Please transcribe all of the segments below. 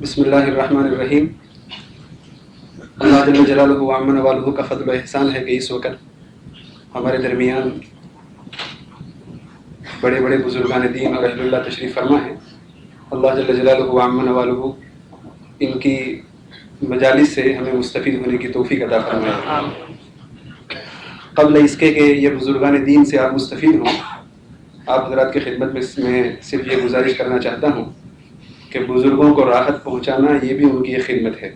بسم اللہ الرحمن الرحیم۔ اللہ جل جلالہ و عم نوالہ کا فضل و احسان ہے کہ اس وقت ہمارے درمیان بڑے بڑے بزرگان دین اور اہل اللہ تشریف فرما ہیں۔ اللہ جل جلالہ و عم نوالہ ان کی مجالس سے ہمیں مستفید ہونے کی توفیق عطا فرمائے۔ قبل اس کے کہ یہ بزرگان دین سے آپ مستفید ہوں، آپ حضرات کی خدمت میں صرف یہ گزارش کرنا چاہتا ہوں کہ بزرگوں کو راحت پہنچانا یہ بھی ان کی ایک خدمت ہے۔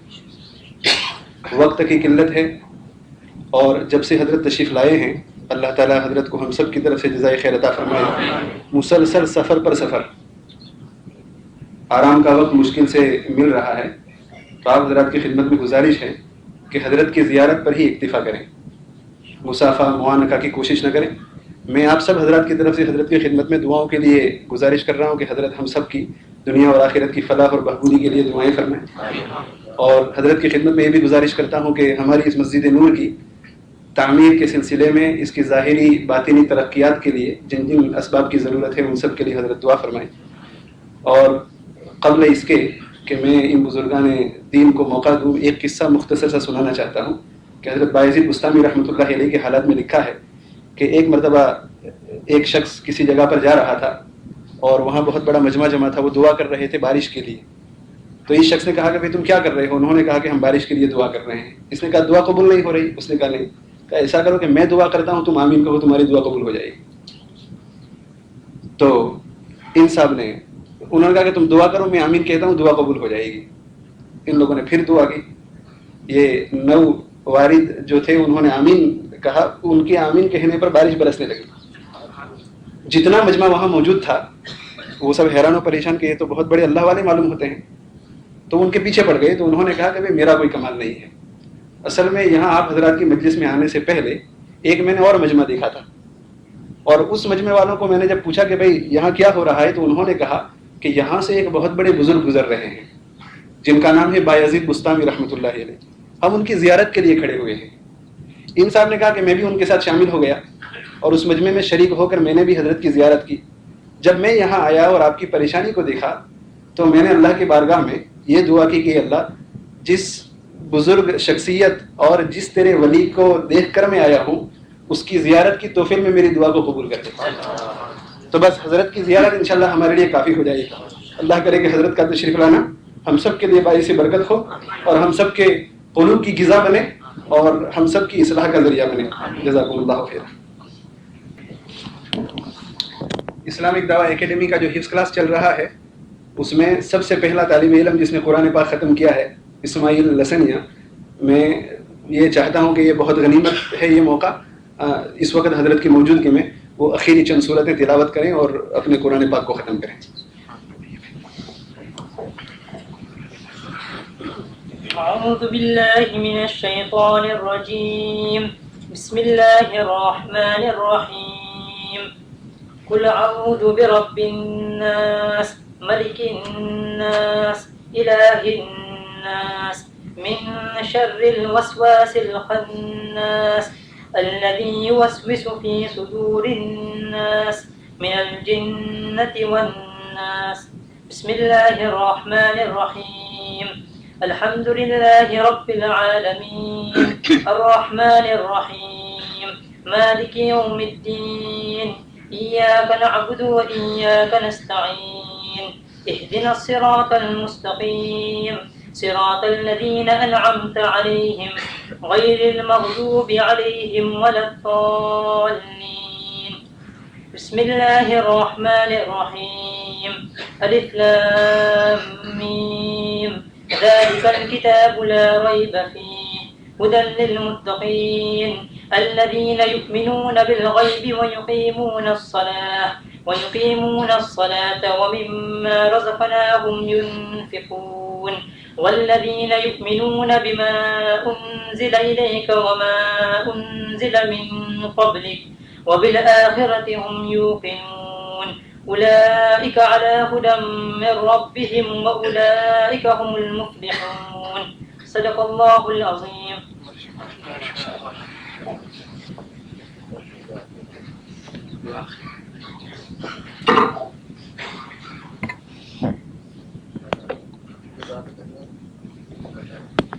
وقت کی قلت ہے، اور جب سے حضرت تشریف لائے ہیں اللہ تعالیٰ حضرت کو ہم سب کی طرف سے جزائے خیر عطا فرمائے۔ مسلسل سفر پر سفر، آرام کا وقت مشکل سے مل رہا ہے، تو آپ حضرات کی خدمت میں گزارش ہے کہ حضرت کی زیارت پر ہی اکتفا کریں، مسافہ معانقہ کی کوشش نہ کریں۔ میں آپ سب حضرات کی طرف سے حضرت کی خدمت میں دعاؤں کے لیے گزارش کر رہا ہوں کہ حضرت ہم سب کی دنیا اور آخرت کی فلاح اور بہبودی کے لیے دعائیں فرمائیں۔ اور حضرت کی خدمت میں یہ بھی گزارش کرتا ہوں کہ ہماری اس مسجد نور کی تعمیر کے سلسلے میں اس کی ظاہری باطنی ترقیات کے لیے جن جن اسباب کی ضرورت ہے ان سب کے لیے حضرت دعا فرمائیں۔ اور قبل اس کے کہ میں ان بزرگان دین کو موقع دوں، ایک قصہ مختصر سا سنانا چاہتا ہوں کہ حضرت بایزید بستامی رحمۃ اللہ علیہ کے حالات میں لکھا ہے کہ ایک مرتبہ ایک شخص کسی جگہ پر جا رہا تھا اور وہاں بہت بڑا مجمع جمع تھا، وہ دعا کر رہے تھے بارش کے لیے۔ تو اس شخص نے کہا کہ بھائی تم کیا کر رہے ہو؟ انہوں نے کہا کہ ہم بارش کے لیے دعا کر رہے ہیں۔ اس نے کہا دعا قبول نہیں ہو رہی؟ اس نے کہا نہیں۔ کہا ایسا کرو کہ میں دعا کرتا ہوں، تم آمین کہو، تمہاری دعا قبول ہو جائے گی۔ تو ان صاحب نے انہوں نے کہا کہ تم دعا کرو، میں آمین کہتا ہوں، دعا قبول ہو جائے گی۔ ان لوگوں نے پھر دعا کی، یہ نو وارد جو تھے انہوں نے آمین کہا، ان کے آمین کہنے پر بارش برسنے لگی۔ جتنا مجمع وہاں موجود تھا وہ سب حیران و پریشان کہ یہ تو بہت بڑے اللہ والے معلوم ہوتے ہیں، تو ان کے پیچھے پڑ گئے۔ تو انہوں نے کہا کہ بھائی میرا کوئی کمال نہیں ہے، اصل میں یہاں آپ حضرات کی مجلس میں آنے سے پہلے ایک میں نے اور مجمع دیکھا تھا، اور اس مجمع والوں کو میں نے جب پوچھا کہ بھائی یہاں کیا ہو رہا ہے، تو انہوں نے کہا کہ یہاں سے ایک بہت بڑے بزرگ گزر رہے ہیں جن کا نام ہے بایزید بستامی رحمۃ اللہ علیہ، ہم ان کی زیارت کے لیے کھڑے ہوئے ہیں۔ ان صاحب نے کہا کہ میں بھی ان کے ساتھ شامل ہو گیا اور اس مجمع میں شریک ہو کر میں نے بھی حضرت کی زیارت کی۔ جب میں یہاں آیا اور آپ کی پریشانی کو دیکھا تو میں نے اللہ کی بارگاہ میں یہ دعا کی کہ اللہ، جس بزرگ شخصیت اور جس تیرے ولی کو دیکھ کر میں آیا ہوں اس کی زیارت کی توفیق میں میری دعا کو قبول کر دے۔ تو بس حضرت کی زیارت انشاءاللہ ہمارے لیے کافی ہو جائے گی۔ اللہ کرے کہ حضرت کا تشریف لانا ہم سب کے لیے باعث برکت ہو اور ہم سب کے قلوب کی غذا بنے اور ہم سب کی اصلاح کا ذریعہ بنے۔ جزاکم اللہ خیر۔ اسلامک دعویٰ اکیڈمی کا جو حفظ کلاس چل رہا ہے اس میں سب سے پہلا طالب علم جس نے قرآن پاک ختم کیا ہے اسماعیل لسنیا، میں یہ چاہتا ہوں کہ یہ بہت غنیمت ہے یہ موقع، اس وقت حضرت کی موجودگی میں وہ اخیری چند صورتیں تلاوت کریں اور اپنے قرآن پاک کو ختم کریں۔ اعوذ باللہ من الشیطان الرجیم، بسم اللہ الرحمن الرحیم۔ قل اعوذ برب الناس ملک الناس الہ الناس من شر الوسواس الخناس الذي يوسوس في صدور الناس من الجنة والناس۔ بسم الله الرحمن الرحيم، الحمد لله رب العالمين، الرحمن الرحيم، مالك يوم الدين، إياك نعبد وإياك نستعين، اهدنا الصراط المستقيم، صراط الذين أنعمت عليهم غير المغضوب عليهم ولا الضالين۔ بسم الله الرحمن الرحيم، ألف لام ميم، ذلك الكتاب لا ريب فيه هدى للمتقين الذين يؤمنون بالغيب ويقيمون الصلاة ومما رزقناهم ينفقون والذين يؤمنون بما أنزل إليك وما أنزل من قبلك وبالآخرة هم يوقنون أولئك على هدى من ربهم وأولئك هم المفلحون۔ صدق الله العظيم۔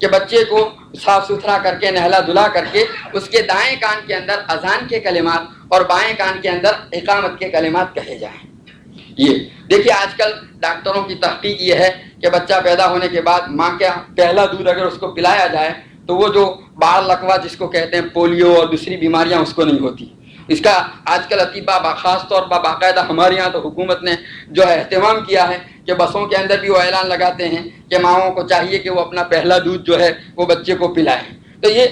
کہ بچے کو صاف ستھرا کر کے نہلا دھلا کر کے اس کے دائیں کان کے اندر اذان کے کلمات اور بائیں کان کے اندر اقامت کے کلمات کہے جائیں۔ یہ دیکھیے آج کل ڈاکٹروں کی تحقیق یہ ہے کہ بچہ پیدا ہونے کے بعد ماں کا پہلا دودھ اگر اس کو پلایا جائے تو وہ جو باڑ لکوا جس کو کہتے ہیں پولیو اور دوسری بیماریاں اس کو نہیں ہوتی۔ اس کا آج کل اطباء خاص طور پر باقاعدہ ہمارے یہاں تو حکومت نے جو ہے اہتمام کیا ہے کہ بسوں کے اندر بھی وہ اعلان لگاتے ہیں کہ ماؤں کو چاہیے کہ وہ اپنا پہلا دودھ جو ہے وہ بچے کو پلائیں۔ تو یہ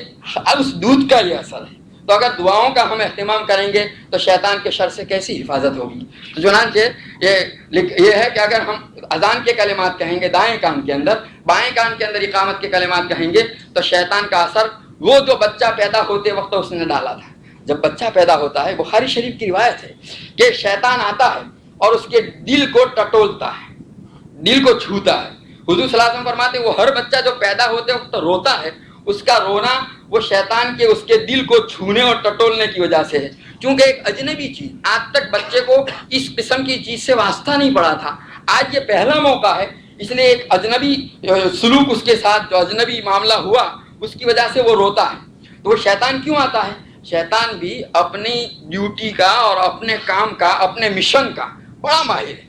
اس دودھ کا یہ اثر ہے۔ تو اگر دعاؤں کا ہم اہتمام کریں گے تو شیطان کے شر سے کیسی حفاظت ہوگی؟ تو چنانچہ یہ ہے کہ اگر ہم اذان کے کلمات کہیں گے دائیں کان کے اندر، بائیں کان کے اندر اقامت کے کلمات کہیں گے تو شیطان کا اثر وہ جو بچہ پیدا ہوتے وقت اس نے ڈالا تھا، جب بچہ پیدا ہوتا ہے، بخاری شریف کی روایت ہے کہ شیطان آتا ہے اور اس کے دل کو ٹٹولتا ہے، دل کو چھوتا ہے۔ حضور صلی اللہ علیہ وسلم فرماتے ہیں وہ ہر بچہ جو پیدا ہوتے وقت روتا ہے، اس کا رونا وہ شیطان کے اس کے دل کو چھونے اور ٹٹولنے کی وجہ سے ہے، کیونکہ ایک اجنبی چیز، آج تک بچے کو اس قسم کی چیز سے واسطہ نہیں پڑا تھا، آج یہ پہلا موقع ہے، اس لیے ایک اجنبی سلوک اس کے ساتھ جو اجنبی معاملہ ہوا اس کی وجہ سے وہ روتا ہے۔ تو وہ شیطان کیوں آتا ہے؟ شیطان بھی اپنی ڈیوٹی کا اور اپنے کام کا، اپنے مشن کا بڑا ماہر ہے۔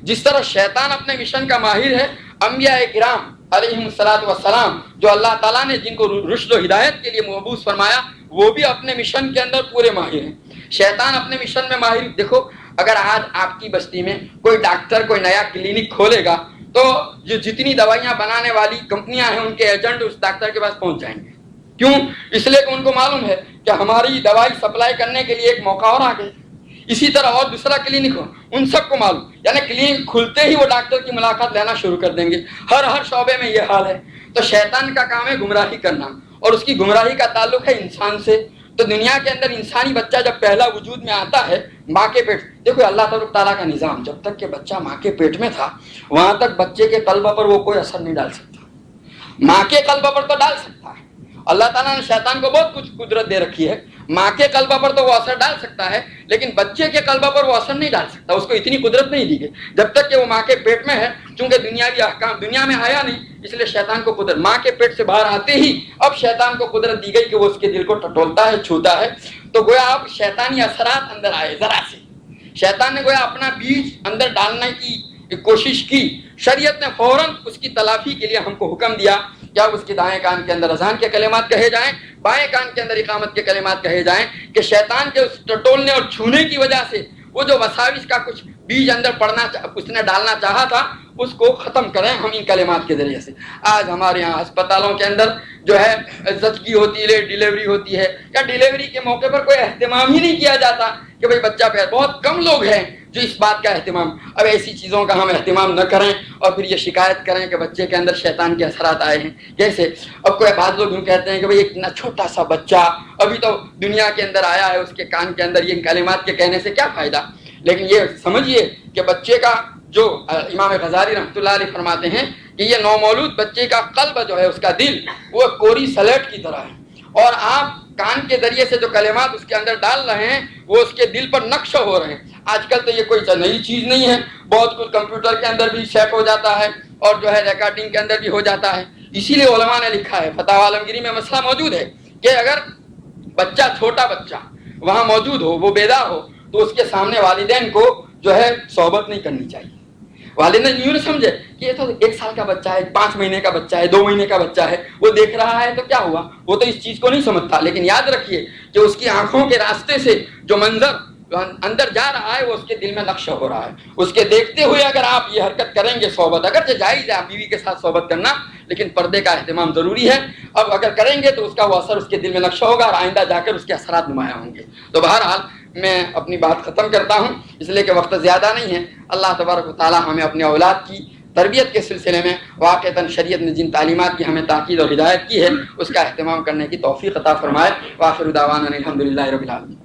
جس طرح شیطان اپنے مشن کا ماہر ہے، انبیاء کرام علیہم الصلوۃ والسلام جو اللہ تعالیٰ نے جن کو رشد و ہدایت کے لیے مبعوث فرمایا، وہ بھی اپنے مشن کے اندر پورے ماہر ہیں۔ شیطان اپنے مشن میں ماہر، دیکھو اگر آج آپ کی بستی میں کوئی ڈاکٹر کوئی نیا کلینک کھولے گا تو جو جتنی دوائیاں بنانے والی کمپنیاں ہیں ان کے ایجنٹ اس ڈاکٹر کے پاس پہنچ جائیں گے۔ کیوں؟ اس لیے کہ ان کو معلوم ہے کہ ہماری دوائی سپلائی کرنے کے لیے ایک موقع اور آ گیا۔ اسی طرح اور دوسرا کلینک ہو، ان سب کو معلوم، یعنی کلینک کھلتے ہی وہ ڈاکٹر کی ملاقات لینا شروع کر دیں گے۔ ہر شعبے میں یہ حال ہے۔ تو شیطان کا کام ہے گمراہی کرنا، اور اس کی گمراہی کا تعلق ہے انسان سے۔ تو دنیا کے اندر انسانی بچہ جب پہلا وجود میں آتا ہے ماں کے پیٹ، دیکھو اللہ تعالیٰ کا نظام، جب تک کہ بچہ ماں کے پیٹ میں تھا وہاں تک بچے کے قلب پر وہ کوئی اثر نہیں ڈال سکتا۔ ماں کے قلب پر تو ڈال سکتا ہے، اللہ تعالیٰ نے شیطان کو بہت کچھ قدرت دے رکھی ہے، ماں کے قلب پر تو وہ اثر ڈال سکتا ہے لیکن بچے کے قلب پر وہ اثر نہیں ڈال سکتا، اس کو اتنی قدرت نہیں دی گئی جب تک کہ وہ ماں کے پیٹ میں ہے۔ چونکہ دنیاوی احکام دنیا میں آیا نہیں، اس لیے شیطان کو قدرت ماں کے پیٹ سے باہر آتے ہی اب شیطان کو قدرت دی گئی کہ وہ اس کے دل کو ٹٹولتا ہے، چھوتا ہے۔ تو گویا اب شیطانی اثرات اندر آئے، ذرا سے شیطان نے گویا اپنا بیج اندر ڈالنے کی کوشش کی۔ شریعت نے فوراً اس کی تلافی کے لیے ہم کو حکم دیا کہ اب اس کے دائیں کان کے اندر اذان کے کلمات کہے جائیں، بائیں کان کے اندر اقامت کے کلمات کہے جائیں، کہ شیطان کے اس ٹٹولنے اور چھونے کی وجہ سے وہ جو وساوس کا کچھ بیج اندر پڑنا اس نے ڈالنا چاہا تھا اس کو ختم کریں ہم ان کلمات کے ذریعے سے۔ آج ہمارے یہاں ہسپتالوں کے اندر جو ہے زچگی ہوتی ہے، ڈیلیوری ہوتی ہے، یا ڈیلیوری کے موقع پر کوئی اہتمام ہی نہیں کیا جاتا کہ بھئی بچہ پیدا، بہت کم لوگ ہیں جو اس بات کا اہتمام۔ اب ایسی چیزوں کا ہم اہتمام نہ کریں اور پھر یہ شکایت کریں کہ بچے کے اندر شیطان کے اثرات آئے ہیں۔ کیسے؟ اب کوئی بعض لوگ یوں کہتے ہیں کہ بھئی ایک چھوٹا سا بچہ ابھی تو دنیا کے اندر آیا ہے، اس کے کان کے اندر یہ کلمات کے کہنے سے کیا فائدہ؟ لیکن یہ سمجھیے کہ بچے کا جو امام غزالی رحمۃ اللہ علیہ فرماتے ہیں کہ یہ نومولود بچے کا قلب جو ہے، اس کا دل، وہ کوری سلیٹ کی طرح ہے، اور آپ کان کے ذریعے سے جو کلمات اس کے اندر ڈال رہے ہیں وہ اس کے دل پر نقش ہو رہے ہیں۔ آج کل تو یہ کوئی نئی چیز نہیں ہے، بہت کچھ کمپیوٹر کے اندر بھی سیٹ ہو جاتا ہے اور جو ہے ریکارڈنگ کے اندر بھی ہو جاتا ہے۔ اسی لیے علماء نے لکھا ہے، فتاوی عالمگیری میں مسئلہ موجود ہے کہ اگر بچہ، چھوٹا بچہ وہاں موجود ہو، وہ بیدار ہو، تو اس کے سامنے والدین کو جو ہے صحبت نہیں کرنی چاہیے۔ والدین یوں نہ سمجھے کہ یہ تو 1 سال کا بچہ ہے، 5 مہینے کا بچہ ہے، 2 مہینے کا بچہ ہے، وہ دیکھ رہا ہے تو کیا ہوا، وہ تو اس چیز کو نہیں سمجھتا۔ لیکن یاد رکھیے کہ اس کی آنکھوں کے راستے سے جو منظر اندر جا رہا ہے وہ اس کے دل میں نقش ہو رہا ہے۔ اس کے دیکھتے ہوئے اگر آپ یہ حرکت کریں گے، صحبت اگرچہ جائز ہے آپ بیوی کے ساتھ صحبت کرنا، لیکن پردے کا اہتمام ضروری ہے۔ اب اگر کریں گے تو اس کا وہ اثر اس کے دل میں نقش ہوگا اور آئندہ جا کر اس کے اثرات نمایاں ہوں گے۔ تو بہرحال میں اپنی بات ختم کرتا ہوں اس لیے کہ وقت زیادہ نہیں ہے۔ اللہ تبارک و تعالی ہمیں اپنے اولاد کی تربیت کے سلسلے میں واقعتاً شریعت نے جن تعلیمات کی ہمیں تاکید اور ہدایت کی ہے اس کا اہتمام کرنے کی توفیق عطا فرمائے۔ وآخر دعوانا الحمدللہ رب العالمین۔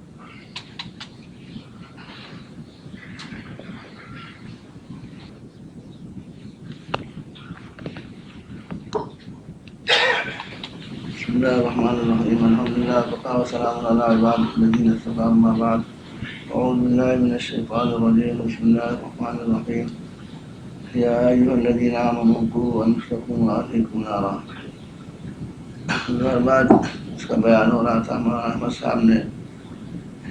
بسم اللہ الرحمن الرحیم، الحمدللہ وقفا وسلام علی عباد الذین اصطفیٰ، اما بعد، اعوذ باللہ من الشیطان الرجیم، بسم اللہ الرحمن الرحیم۔ یا ایھا الذین آمنوا قوا انفسکم وأہلیکم نارا. بعد اس کا بیان ہو رہا تھا. مولانا احمد صاحب نے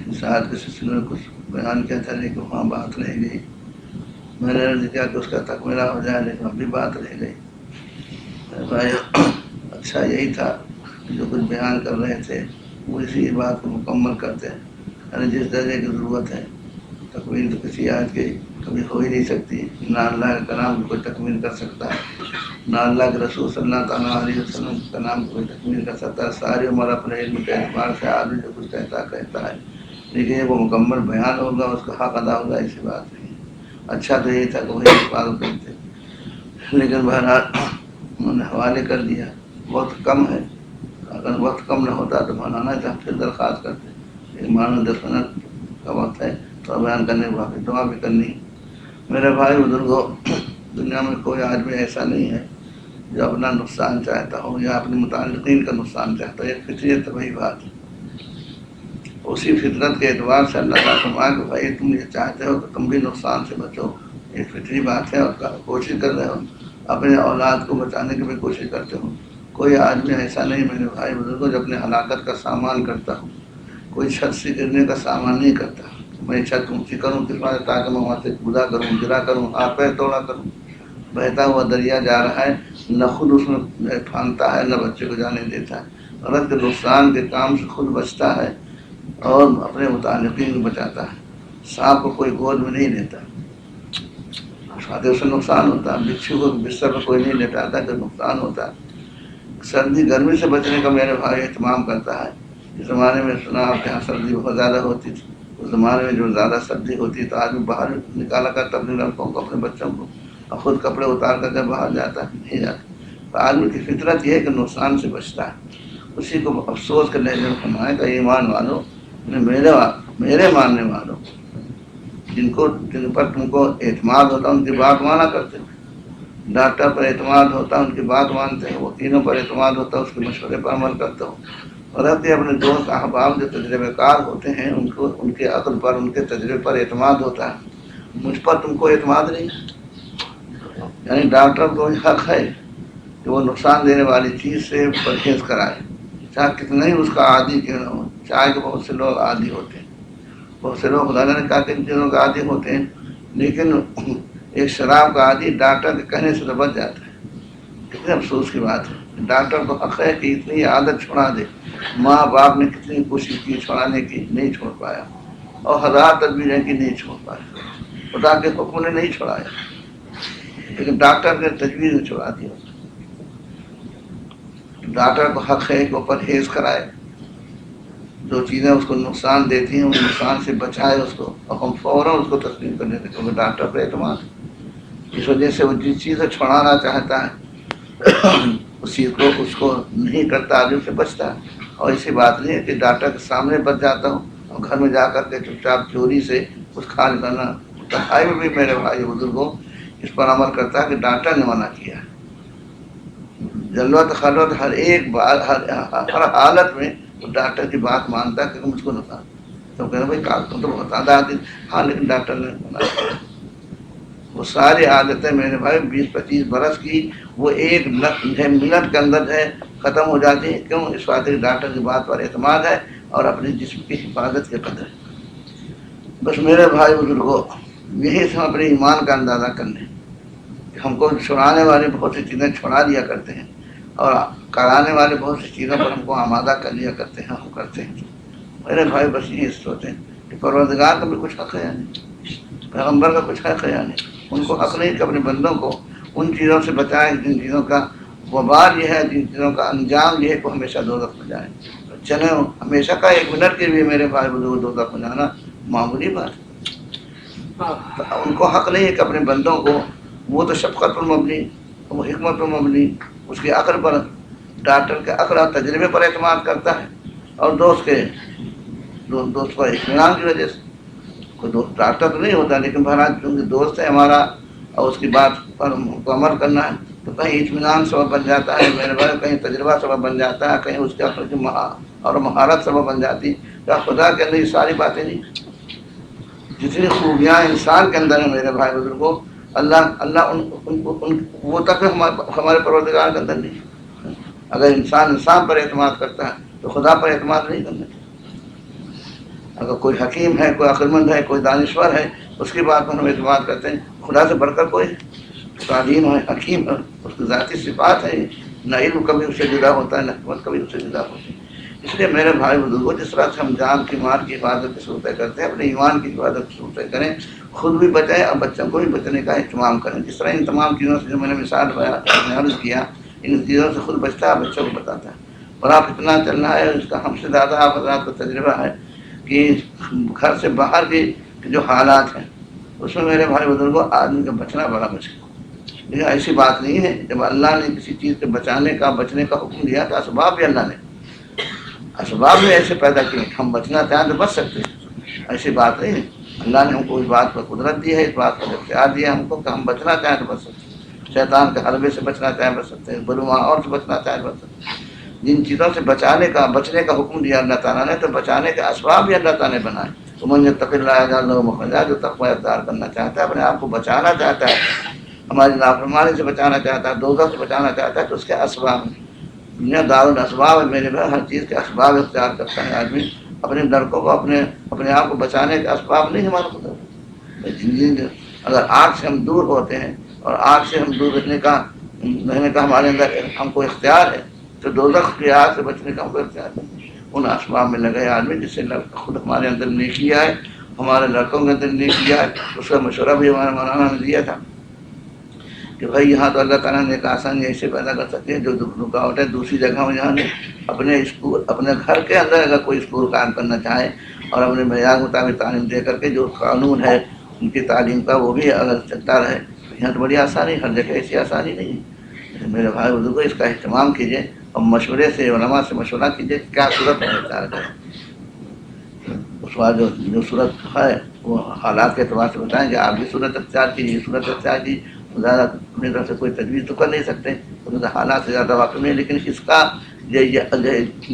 اس آیت کے سلسلے میں کچھ بیان کیا تھا لیکن وہاں بات رہ گئی. میں نے عرض کیا کہ اس کا تکملہ ہو جائے لیکن اب بھی بات رہ گئی. بھائی اچھا یہی تھا جو کچھ بیان کر رہے تھے وہ اسی بات کو مکمل کرتے ہیں. یعنی جس درجے کی ضرورت ہے تکمیل تو کسی آیت کی کبھی ہو ہی نہیں سکتی. نہ اللہ کے کلام کو کوئی تکمیل کر سکتا ہے، نہ اللہ کے رسول صلی اللہ تعالیٰ علیہ وسلم کے کلام کو کوئی تکمیل کر سکتا ہے. ساری عمر اپنے علم کے اعتبار سے آدمی جو کچھ کہتا ہے لیکن یہ وہ مکمل بیان ہوگا، اس کا حق ادا ہوگا، ایسی بات نہیں. اچھا تو یہی تھا کہ وہی فالو کرتے، لیکن بہرحال انہوں نے حوالے کر دیا. وقت کم ہے، اگر وقت کم نہ ہوتا تو مولانا تھا پھر درخواست کرتے. ایک مولانا 10 منٹ کا وقت ہے تو بیان کرنے کے بعد دعا بھی کرنی. میرے بھائی بزرگوں، دنیا میں کوئی آدمی ایسا نہیں ہے جو اپنا نقصان چاہتا ہو یا اپنے متعلقین کا نقصان چاہتا ہے. ایک فطریت طبعی بات ہے. اسی فطرت کے اعتبار سے اللہ تعالیٰ فرمایا کہ بھائی تم یہ چاہتے ہو تو تم بھی نقصان سے بچو. ایک فطری بات ہے اور کوشش کر رہے ہو، اپنے اولاد کو بچانے کی بھی کوشش کرتے ہو. کوئی آدمی ایسا نہیں میرے بھائی بزرگوں جو اپنے ہلاکت کا سامان کرتا ہو. کوئی چھت سے گرنے کا سامان نہیں کرتا. میں چھت اونچی کروں کس بات تاکہ میں وہاں سے کدا کروں، گرا کروں، ہاتھ پیر توڑا کروں. بہتا ہوا دریا جا رہا ہے، نہ خود اس میں پھانتا ہے نہ بچے کو جانے دیتا ہے. غلط کے نقصان کے کام سے خود بچتا ہے اور اپنے متعلقین کو بچاتا ہے. سانپ کو کوئی گود میں نہیں لیتا، اس سے نقصان ہوتا ہے. بچھو کو بستر پر کوئی نہیں لیتا تھا کہ نقصان ہوتا ہے. سردی گرمی سے بچنے کا میرے بھائی اہتمام کرتا ہے. اس زمانے میں سنا آپ کے یہاں سردی بہت زیادہ ہوتی تھی. اس زمانے میں جو زیادہ سردی ہوتی ہے تو آدمی باہر نکالا کرتا اپنے لڑکوں کو، اپنے بچوں کو، اور خود کپڑے اتار کر کے باہر جاتا ہے، نہیں جاتا. تو آدمی کی فطرت یہ ہے کہ نقصان سے بچتا ہے. اسی کو افسوس کے لہجے میں فرمایا کہ ایمان والو، میرے ماننے والوں، جن پر تم کو اعتماد ہوتا ان کی بات مانا کرتے ہو. ڈاکٹر پر اعتماد ہوتا ان کی بات مانتے ہو، وکیلوں پر اعتماد ہوتا اس کے مشورے پر عمل کرتے ہو. اور اپنے دوست احباب جو تجربے کار ہوتے ہیں ان کے عقل پر، ان کے تجربے پر اعتماد ہوتا ہے. مجھ پر تم کو اعتماد نہیں. یعنی ڈاکٹر کو حق ہے کہ وہ نقصان دینے والی چیز سے پرہیز کرائے، چاہے کتنا ہی اس کا عادی کیوں نہ ہو. چاہے کہ بہت سے لوگ عادی ہوتے ہیں، بہت سے لوگ خدا نے کہا کہ ان چیزوں کا عادی ہوتے ہیں، لیکن ایک شراب کا عادی ڈاکٹر کے کہنے سے تو بچ جاتا ہے. کتنے افسوس کی بات ہے. ڈاکٹر کو حق ہے کہ اتنی عادت چھڑا دے. ماں باپ نے کتنی کوشش کی چھڑانے کی، نہیں چھوڑ پایا، اور ہزار تدبیریں کی، نہیں چھوڑ پایا. خدا کے حکم نے نہیں چھڑایا، لیکن ڈاکٹر نے تجویز نے چھڑا دیا. ڈاکٹر کو حق ہے کہ وہ پرہیز کرائے، جو چیزیں اس کو نقصان دیتی ہیں اس نقصان سے بچائے اس کو، اور ہم فوراً اس کو تسلیم کر لیتے کیونکہ ڈاکٹر پہ اعتماد. اس وجہ سے وہ جس چیز سے چھڑانا چاہتا ہے اس چیز کو اس کو نہیں کرتا، آدمی سے بچتا ہے. اور ایسی بات نہیں ہے کہ ڈاکٹر کے سامنے بچ جاتا ہوں اور گھر میں جا کر کے چپ چاپ چوری سے کچھ کھا لینا. تنہائی میں بھی میرے بھائی بزرگوں اس پر عمل کرتا ہے کہ ڈاکٹر نے منع کیا ہے. جلوت خلوت ہر ایک بات، ہر حالت میں وہ ڈاکٹر کی بات مانتا ہے کہ مجھ کو نقصان. تو کہنا بھائی کاغذوں تو بہت عادت، ہاں لیکن ڈاکٹر نے منع کیا. وہ ساری عادتیں میرے بھائی 20-25 برس کی وہ ایک منٹ کے اندر جو ہے ختم ہو جاتی ہیں. کیوں؟ اس واسطے ڈاکٹر کی بات پر اعتماد ہے اور اپنے جسم کی حفاظت کے قدر ہے. بس میرے بھائی بزرگوں، یہی سے ہم اپنے ایمان کا اندازہ کر لیں کہ ہم کو چھڑانے والی بہت سی چیزیں چھڑا دیا کرتے ہیں اور کرانے والے بہت سی چیزوں پر ہم کو آمادہ کر لیا کرتے ہیں. ہم کرتے ہیں میرے بھائی بس یہی سوچیں کہ پروردگار کا بھی کچھ حق ہے یا نہیں، پیغمبر کا کچھ حق ہے یا نہیں. ان کو حق نہیں کہ اپنے بندوں کو ان چیزوں سے بچائیں جن چیزوں کا وبال یہ ہے، جن چیزوں کا انجام یہ ہے کہ ہمیشہ دوزخ میں جائیں. چلیں ہمیشہ کا 1 منٹ کے لیے میرے بھائی بزرگ دوزخ میں جانا معمولی بات ہے. ان کو حق نہیں ہے کہ اپنے بندوں کو، وہ تو شفقت پر مبنی، وہ حکمت پر مبنی، اس کے عقل پر، ڈاکٹر کے عقل اور تجربے پر اعتماد کرتا ہے، اور دوست پر اطمینان کی وجہ سے. کوئی دوست ڈاکٹر تو نہیں ہوتا لیکن بہرحال کیونکہ دوست ہے ہمارا اور اس کی بات پر عمل کرنا ہے تو کہیں اطمینان سبب بن جاتا ہے میرے بھائی، کہیں تجربہ سبب بن جاتا ہے، کہیں اس کے عقل کی اور مہارت سبب بن جاتی. کیا خدا کے اندر یہ ساری باتیں نہیں؟ جتنی خوبیاں انسان کے اندر ہیں میرے بھائی بزرگوں، اللہ وہ تک ہمارے پروردگار کے اندر نہیں. اگر انسان پر اعتماد کرتا ہے تو خدا پر اعتماد نہیں کرنا. اگر کوئی حکیم ہے، کوئی عقلمند ہے، کوئی دانشور ہے، اس کی بات پر ہم اعتماد کرتے ہیں. خدا سے بڑھ کر کوئی تعلیم ہے، حکیم ہے، اس کی ذاتی صفات ہے. نہ علم کبھی اس سے جدا ہوتا ہے، نہ حکمت کبھی اس سے جدا ہوتی ہے. اس لیے میرے بھائی بزرگوں، جس طرح سے ہم جان کی مال کی حفاظت کی صورتیں کرتے ہیں، اپنے ایمان کی حفاظت کی صورتیں کریں، خود بھی بچائیں اور بچوں کو بھی بچنے کا اہتمام کریں. جس طرح ان تمام چیزوں سے جو میں نے مثال عرض کیا، ان چیزوں سے خود بچتا ہے، بچوں کو بتاتا ہے. اور آپ اتنا چلنا ہے، اس کا ہم سے زیادہ آپ حضرات کو تجربہ ہے کہ گھر سے باہر کے جو حالات ہیں اس میں میرے بھائی بزرگوں آدمی کا بچنا بڑا مشکل ہے. لیکن ایسی بات نہیں ہے. جب اللہ نے کسی چیز سے بچانے کا بچنے کا حکم دیا تو اسباب بھی اللہ نے ایسے پیدا کیے کہ ہم بچنا چاہیں تو بچ سکتے ہیں. ایسی بات نہیں ہے. اللہ نے ہم کو اس بات پر قدرت دی ہے، اس بات پر اختیار دیا ہم کو کہ ہم بچنا چاہیں تو بچ سکتے ہیں. شیطان کے حلبے سے بچنا چاہیں بچ سکتے ہیں، بد ماحول سے بچنا چاہیں بچ سکتے ہیں. جن چیزوں سے بچنے کا حکم دیا اللہ تعالیٰ نے، تو بچانے کے اسباب بھی اللہ تعالیٰ نے بنائے. تو من یتق اللہ یجعل لہ مخرجا، جو تقوی اختیار کرنا چاہتا ہے، اپنے آپ کو بچانا چاہتا ہے، ہماری نافرمانی سے بچانا چاہتا ہے، دوزخ سے بچانا چاہتا ہے، تو اس کے اسباب ہیں. دنیا دار الاسباب ہے میرے بھائی. ہر چیز کے اسباب اختیار کرتا ہے آدمی. اپنے لڑکوں کو اپنے آپ کو بچانے کے اسباب نہیں ہمارے خدا. اگر آگ سے ہم دور ہوتے ہیں اور آگ سے ہم دور رہنے کا ہمارے اندر ہم کو اختیار ہے، تو دوزخ کی آگ سے بچنے کا ہم کو اختیار ہے. ان اسباب میں لگے آدمی، جس سے خود ہمارے اندر نیکی ہے، ہمارے لڑکوں کے اندر نیکی ہے. اس کا مشورہ بھی ہمارے مولانا نے دیا تھا کہ بھائی یہاں تو اللہ تعالیٰ نے ایک آسانی ایسے پیدا کر سکتے ہیں جو رکاوٹ ہے دوسری جگہ میں جہاں اپنے گھر کے اندر اگر کوئی اسکول قائم کرنا چاہے اور اپنے معیار مطابق تعلیم دے کر کے جو قانون ہے ان کی تعلیم کا وہ بھی اگر چلتا رہے، یہاں تو بڑی آسانی. ہر جگہ ایسی آسانی نہیں ہے. میرے بھائی بزرگوں، اس کا اہتمام کیجیے اور مشورے سے علماء سے مشورہ کیجیے کیا صورت ہے اختیار کریں. اس کا جو صورت ہے وہ حالات کے اعتبار سے بتائیں کہ آپ بھی صورت اختیار کیجیے، صورت اختیار کیجیے. زیادہ اپنی طرف سے کوئی تجویز تو کر نہیں سکتے، حالات سے زیادہ واقف نہیں. لیکن اس کا یہ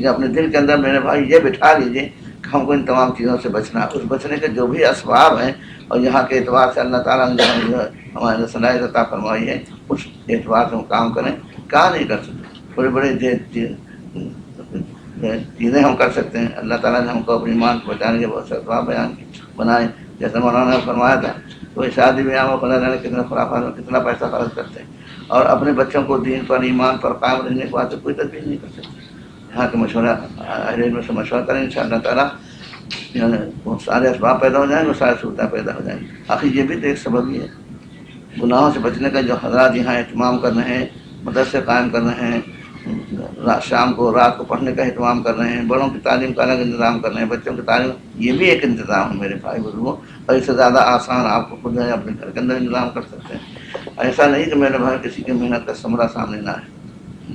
اپنے دل کے اندر میرے بھائی یہ بٹھا لیجیے کہ ہم کو ان تمام چیزوں سے بچنا. اس بچنے کے جو بھی اسباب ہیں اور یہاں کے اعتبار سے اللہ تعالیٰ نے جو ہمارے صلاحیت عطا فرمائی ہے، اس اعتبار سے ہم کام کریں. کہاں نہیں کر سکتے، بڑے بڑے چیزیں ہم کر سکتے ہیں. اللہ تعالیٰ نے ہم کو اپنی ایمان کو بچانے کے بہت سے اسباب بنائے. جیسے مولانا نے فرمایا تھا کوئی شادی بیاہ میں خدا جانے کتنے خرافات میں کتنا پیسہ خرچ کرتے ہیں، اور اپنے بچوں کو دین پر ایمان پر قائم رہنے کے بعد کوئی تدبیر نہیں کر سکتے. یہاں کے مشورہ اہل علم سے مشورہ کریں، ان شاء اللہ تعالیٰ وہ سارے اسباب پیدا ہو جائیں گے، سارے سہولتیں پیدا ہو جائیں گی. آخر یہ بھی تو ایک سبب ہی ہے گناہوں سے بچنے کا. جو حضرات یہاں اہتمام کر رہے ہیں، مدرسے قائم کر رہے ہیں، شام کو رات کو پڑھنے کا اہتمام کر رہے ہیں، بڑوں کی تعلیم کا الگ انتظام کر رہے ہیں، بچوں کی تعلیم، یہ بھی ایک انتظام ہے میرے بھائی بزرگوں. اور اس سے زیادہ آسان آپ کو خود اپنے گھر کے اندر انتظام کر سکتے ہیں. ایسا نہیں کہ میرے بھائی کسی کی محنت کا ثمرہ سامنے نہ ہے.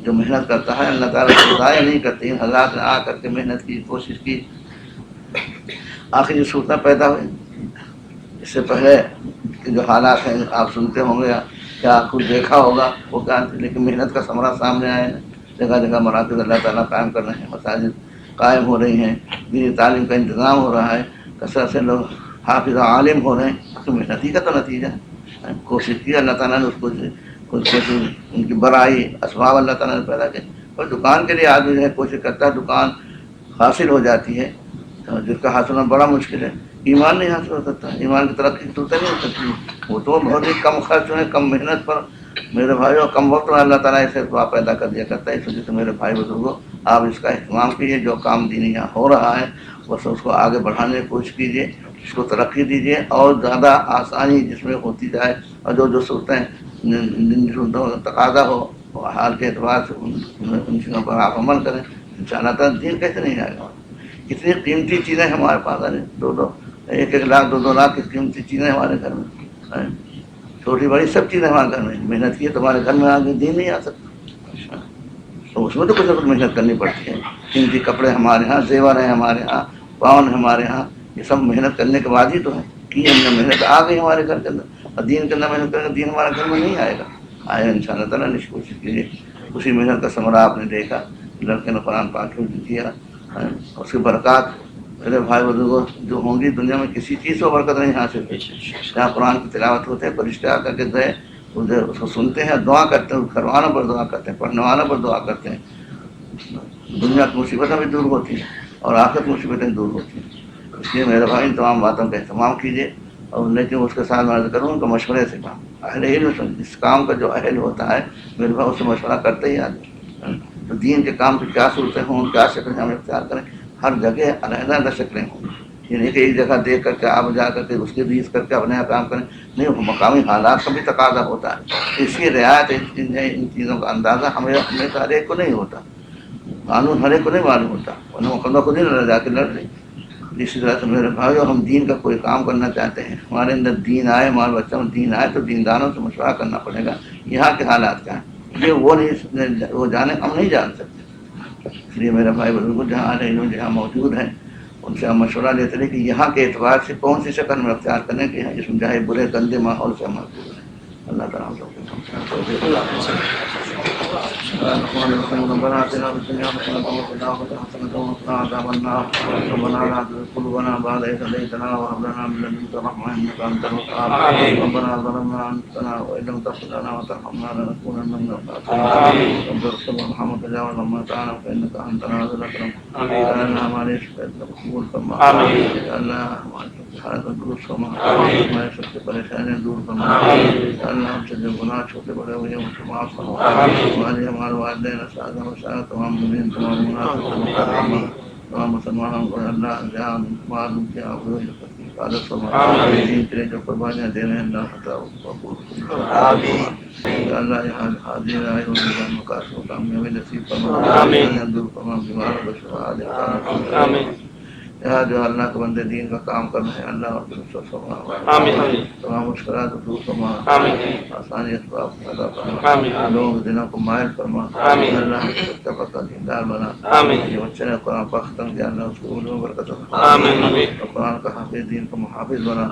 جو محنت کرتا ہے اللہ تعالیٰ کو ضائع نہیں کرتی. حضرات نے آ کر کے محنت کی، کوشش کی، آخر یہ صورتیں پیدا ہوئی. اس سے پہلے کہ جو حالات ہیں آپ سنتے ہوں گے یا خود دیکھا ہوگا وہ کیا، لیکن محنت کا ثمرہ سامنے آئے. جگہ جگہ مراکز اللہ تعالیٰ قائم کر رہے ہیں، مساجد قائم ہو رہی ہیں، دینی تعلیم کا انتظام ہو رہا ہے، کثرت سے لوگ حافظ عالم ہو رہے ہیں. تو محنت ہی کا تو نتیجہ ہے. کوشش کی اللہ تعالیٰ نے، اس کو ان کی بڑائی اسباب اللہ تعالیٰ نے پیدا کیے. اور دکان کے لیے آدمی جو ہے کوشش کرتا ہے، دکان حاصل ہو جاتی ہے، جس کا حاصل ہونا بڑا مشکل ہے. ایمان نہیں حاصل ہو سکتا، ایمان کی ترقی کی صورت نہیں ہو سکتی. وہ تو بہت ہی کم خرچ میں، کم محنت پر میرے بھائیوں، کم وقت میں اللہ تعالیٰ ایسے اسباب پیدا کر دیا کرتا ہے. اس وجہ سے میرے بھائی بزرگوں، آپ اس کا اہتمام کیجیے. جو کام دینی یہاں ہو رہا ہے بس اس کو آگے بڑھانے کی کوشش کیجیے، اس کو ترقی دیجیے اور زیادہ آسانی جس میں ہوتی جائے. اور جو صورتیں جن صورتوں کا تقاضا ہو حال کے اعتبار سے ان چیزوں پر آپ عمل کریں. ان شاء اللہ تعالیٰ دین کیسے نہیں جائے گا. اتنی قیمتی چیزیں ہمارے پاس ہیں، 1-1 لاکھ 2-2 لاکھ کی قیمتی چیزیں ہمارے گھر میں، چھوٹی بڑی سب چیزیں ہمارے گھر میں. محنت کی ہے تو ہمارے گھر میں آگے دین نہیں آ سکتا. تو اس میں تو کچھ نہ کچھ محنت کرنی پڑتی ہے. قیمتی کپڑے ہمارے ہاں، زیور ہیں ہمارے ہاں، پاؤن ہمارے ہاں، یہ سب محنت کرنے کے بعد ہی تو ہے. کی ہم نے محنت آ گئی ہمارے گھر کے اندر. اور دین کے اندر محنت کریں گے، دین ہمارے گھر میں نہیں آئے گا. آئے ان شاء اللہ تعالیٰ نے کوشش کیجیے. اسی محنت کا ثمرہ آپ نے دیکھا، لڑکے نے قرآن پاک کیا، اس کی برکات میرے بھائی بزرگوں جو ہوں گی دنیا میں کسی چیز کو برکت نہیں حاصل کی. جہاں قرآن کی تلاوت ہوتے ہیں فرشتے آ کر کے گئے ادھر اس کو سنتے ہیں, دعا کرتے ہیں, گھر والوں پر دعا کرتے ہیں, پڑھنے والوں پر دعا کرتے ہیں. دنیا کی مصیبتیں بھی دور ہوتی ہیں اور آخرت مصیبتیں دور ہوتی ہیں. اس لیے میرے بھائی ان تمام باتوں کا اہتمام کیجیے. اور لیکن اس کے ساتھ میں عرض کروں تو مشورے سے کام, اہل علم اس کام کا جو اہل ہوتا ہے میرے بھائی اس سے مشورہ کرتے ہی آدمی. تو دین کے کام کی کیا صورتیں ہوں, کیا شکلیں ہم اختیار کریں, ہر جگہ علیحدہ علیحدہ شکلیں ہوں. یہ نہیں کہ ایک جگہ دیکھ کر کے آپ جا کر کے اس کے بیچ کر کے اپنے یہاں کام کریں. نہیں, مقامی حالات کا بھی تقاضا ہوتا ہے. اس کی رعایت ان چیزوں کا اندازہ ہمیں ہر ایک کو نہیں ہوتا, قانون ہر ایک کو نہیں معلوم ہوتا, ورنہ مقدمہ خود ہی نہ جا کے لڑ رہی. اسی طرح سے میرے بھائیو ہم دین کا کوئی کام کرنا چاہتے ہیں, ہمارے اندر دین آئے, ہمارے بچوں میں دین آئے تو دینداروں سے مشورہ کرنا پڑے گا یہاں کے حالات کیا ہیں. یہ وہ جانے, ہم نہیں جان سکتے. اس لیے میرے بھائی بزرگ جہاں علم جہاں موجود ہیں ان سے ہم مشورہ لیتے رہے کہ یہاں کے اعتبار سے کون سی شکل میں اختیار کریں کہ جس میں چاہے برے گندے ماحول سے محفوظ ہیں. اللہ تعالیٰ ہم لوگ ربنا آتنا في الدنيا حسنة وفي الآخرة حسنة وقنا عذاب النار. ربنا لا تزغ قلوبنا بعد إذ هديتنا وهب لنا من لدنك رحمة إنك أنت الوهاب. ربنا ظلمنا أنفسنا وإن لم تغفر لنا وترحمنا لنكونن من الخاسرين. رب اغفر وارحم وتجاوز عما تعلم فإنك أنت العزيز الأكرم. يا الله ہمارے شکایت کا قبول فرما. یا اللہ ہماری حالت درست فرما, ہمارے سب سے پریشانیاں دور فرما. یا اللہ ہم سے جو گناہ چھوٹے بڑے ہوئے ہیں ان کو معاف فرما. ہمارے ہمارے والدین اساتذہ وسائل تمام مومنین تمام مناسب تمام مسلمانوں کو اللہ جان مال ان کے آبرو عزت کی حفاظت فرما. دین کے لیے جو قربانیاں دے رہے ہیں اللہ عطا قبول فرما. یا اللہ یہاں حاضر آئے ان کے مقاصد و کامیابی نصیب فرما. دور فرما, بیماروں کو شفا دے. یا جو اللہ کے بندے دین کا کام کر رہے ہیں اللہ اور درست فرما. تمام مشکلات دور فرما, آسانی اسباب پیدا فرما, لوگوں کے دلوں کو مائل فرما. اللہ سچا پکا دیندار بنا. یہ بچے نے قرآن پاک ختم کیا اللہ اس کو علم برکت فرما. اور قرآن کا حافظ دین کا محافظ بنا.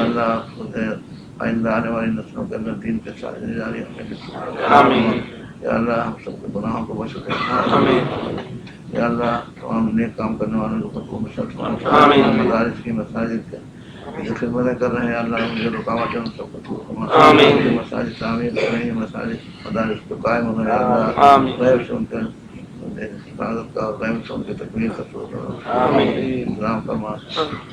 اللہ آئندہ آنے والی نسلوں کے اندر دین کے ساتھ جاری ہمیں. یا اللہ ہم سب کے گناہوں کو بخش دے. یا اللہ تمام نیک کام کرنے والوں کو مدارس کی مساجد کے جو خدمتیں کر رہے ہیں اللہ ان کے رکاوٹ ان سب کو دور فرما. مساجد تعمیر کر رہے ہیں, مساجد مدارس کو قائم ہو رہے ہیں اللہ غیب سے ان کے حفاظت کا اور غیب سے ان کے تکمیل کا انتظام فرما.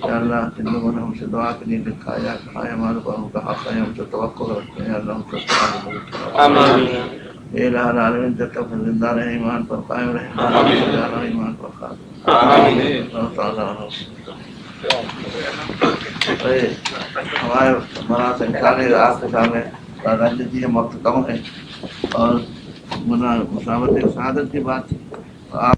یا اللہ جن لوگوں نے ہم سے دعا کے لیے لکھا یا کھایا ہمارے پر ان کا حق ہے, ہم سے توقع رکھتے ہیں اللہ ان سے اے الہ العالمین جب تک زندہ رہے ایمان پر قائم رہے, ایمان پر خاتم. ہمارے مناسب انسانی آپ کے سامنے رنجتی وقت کم ہے اور مساوت سعادت کی بات آپ